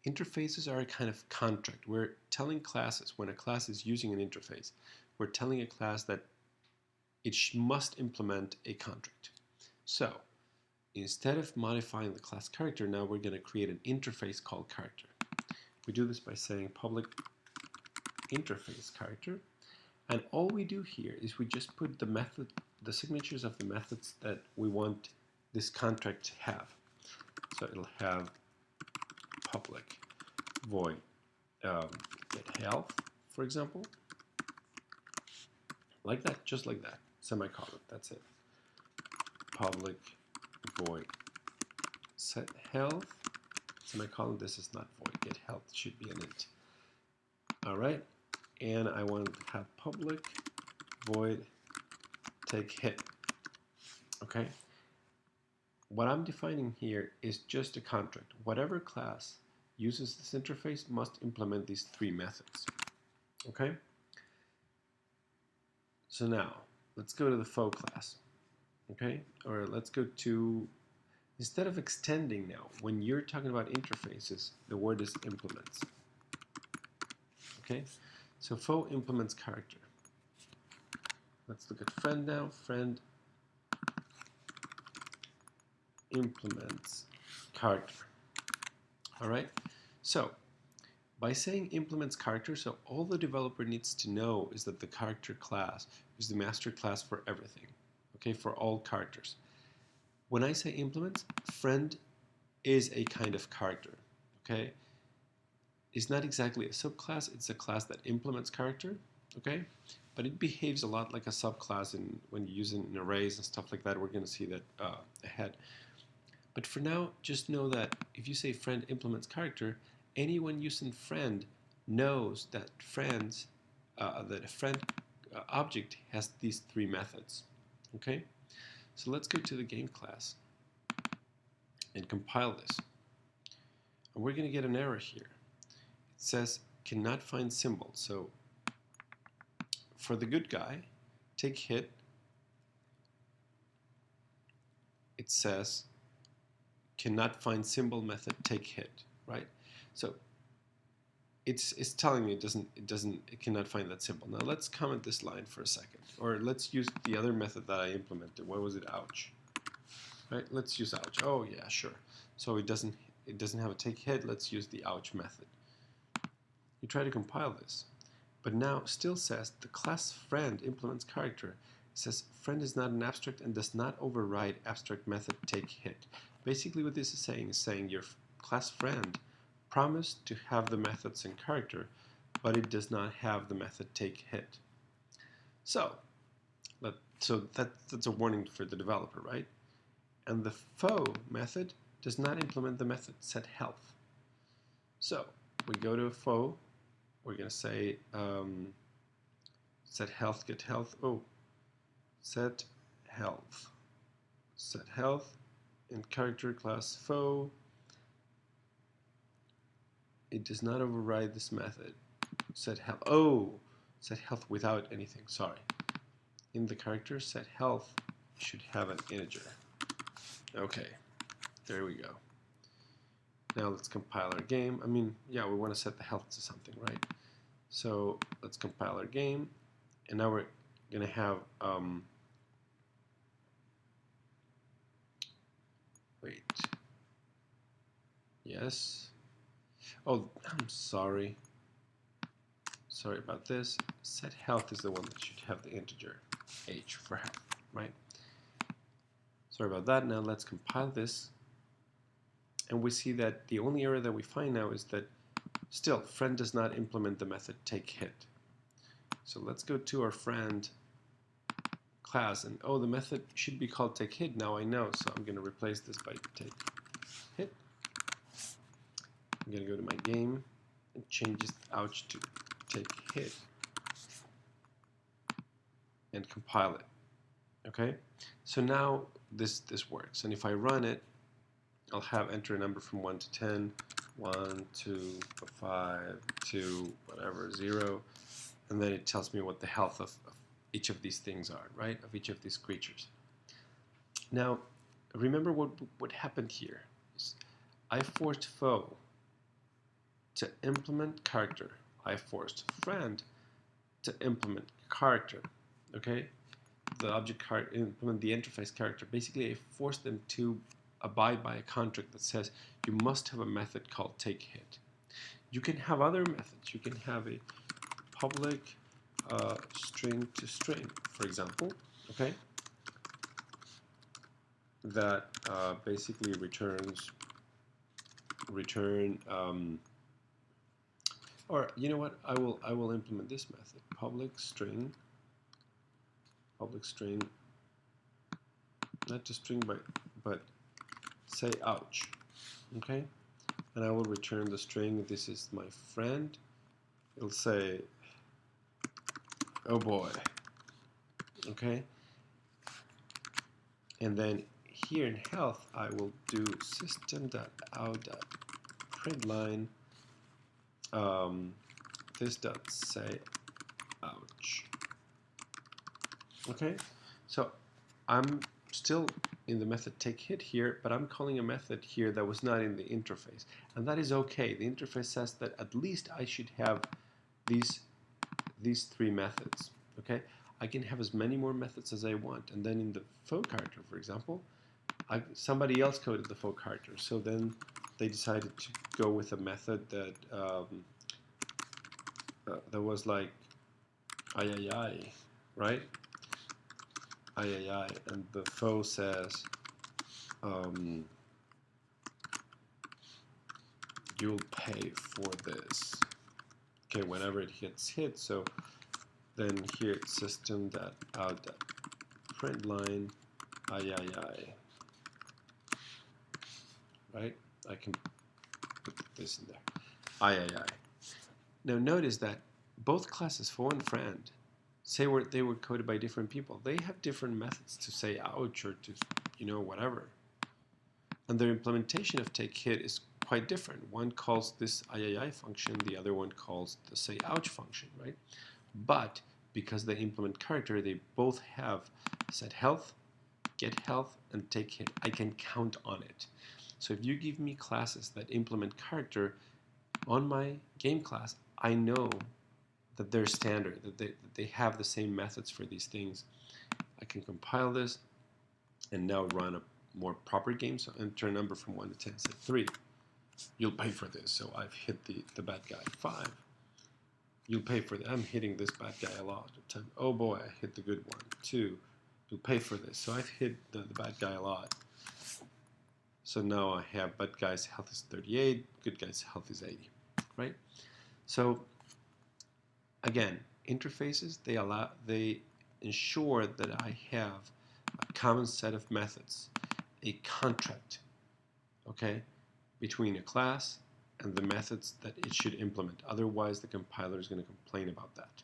Interfaces are a kind of contract. We're telling classes, when a class is using an interface, we're telling a class that it must implement a contract. So instead of modifying the class character, now we're going to create an interface called character. We do this by saying public interface character, and all we do here is we just put the signatures of the methods that we want this contract to have. So it'll have public void get health, for example, like that, just like that, semicolon, that's it. Public void set health, semicolon, this is not void, get health should be an int. All right, and I want to have public void take hit. Okay, what I'm defining here is just a contract. Whatever class uses this interface must implement these three methods. Okay, so now let's go to the faux class. Okay, or let's go to, instead of extending now, when you're talking about interfaces, the word is implements. Okay, so faux implements character. Let's look at friend now. Friend implements character. All right, so by saying implements character, so all the developer needs to know is that the character class is the master class for everything. Okay, for all characters. When I say implements, friend is a kind of character. Okay, it's not exactly a subclass, it's a class that implements character. Okay, but it behaves a lot like a subclass when you use it in arrays and stuff like that. We're going to see that ahead. But for now, just know that if you say friend implements character, anyone using friend knows that a friend object has these three methods. Okay, so let's go to the game class and compile this. And we're going to get an error here. It says cannot find symbol. So for the good guy, take hit, it says cannot find symbol method take hit, right? So it's telling me it cannot find that symbol. Now let's comment this line for a second, or let's use the other method that I implemented. What was it? Ouch. Right? Let's use ouch. Oh yeah, sure. So it doesn't have a take hit. Let's use the ouch method. You try to compile this, but now still says the class friend implements character. It says friend is not an abstract and does not override abstract method take hit. Basically what this is saying your class friend promised to have the methods in character, but it does not have the method take hit. So that's a warning for the developer, right? And the faux method does not implement the method set health. So we go to a faux, we're going to say set health get health. Set health in character class faux. It does not override this method. Set health. Set health without anything. Sorry. In the character set health should have an integer. Okay, there we go. Now let's compile our game. I mean, yeah, we want to set the health to something, right? So let's compile our game, and now we're gonna have wait. Yes. Oh, I'm sorry. Sorry about this. Set health is the one that should have the integer h for health, right? Sorry about that. Now let's compile this. And we see that the only error that we find now is that still friend does not implement the method take hit. So let's go to our friend class, and the method should be called take hit. Now I know, so I'm going to replace this by take hit. I'm going to go to my game and change this ouch to take hit and compile it. Okay, so now this works, and if I run it, I'll have enter a number from 1 to 10, 1, 2, 5, 2, whatever, 0, and then it tells me what the health of each of these things are, right, of each of these creatures. Now, remember what happened here. I forced faux to implement character. I forced friend to implement character. Okay, the object character implement the interface character. Basically, I forced them to abide by a contract that says you must have a method called take hit. You can have other methods. You can have a public string to string, for example, okay, that basically return or you know what, I will implement this method, public string, not just string but say ouch, okay, and I will return the string. This is my friend. It'll say oh boy, okay, and then here in health I will do system.out.println this dot say ouch. Okay, so I'm still in the method take hit here, but I'm calling a method here that was not in the interface, and that is okay. The interface says that at least I should have these three methods. Okay, I can have as many more methods as I want, and then in the faux character, for example, somebody else coded the faux character, so then they decided to go with a method that that was like ay, right? Ay, and the faux says you'll pay for this. Okay, whenever it hits hit, so then here it's system.out.println ay, right? I can put this in there, ay. Now notice that both classes faux and friend, say they were coded by different people. They have different methods to say ouch or to, you know, whatever. And their implementation of take hit is quite different. One calls this ay function, the other one calls the say ouch function, right? But because they implement character, they both have set health, get health, and take hit. I can count on it. So if you give me classes that implement character on my game class, I know that they're standard, that they have the same methods for these things. I can compile this and now run a more proper game. So enter a number from 1 to 10, say 3. You'll pay for this. So I've hit the bad guy. 5. You'll pay for that. I'm hitting this bad guy a lot. 10. Oh boy, I hit the good one. 2. You'll pay for this. So I've hit the bad guy a lot. So now I have bad guy's health is 38, good guy's health is 80, right? So again, interfaces, they ensure that I have a common set of methods, a contract, okay, between a class and the methods that it should implement. Otherwise, the compiler is going to complain about that.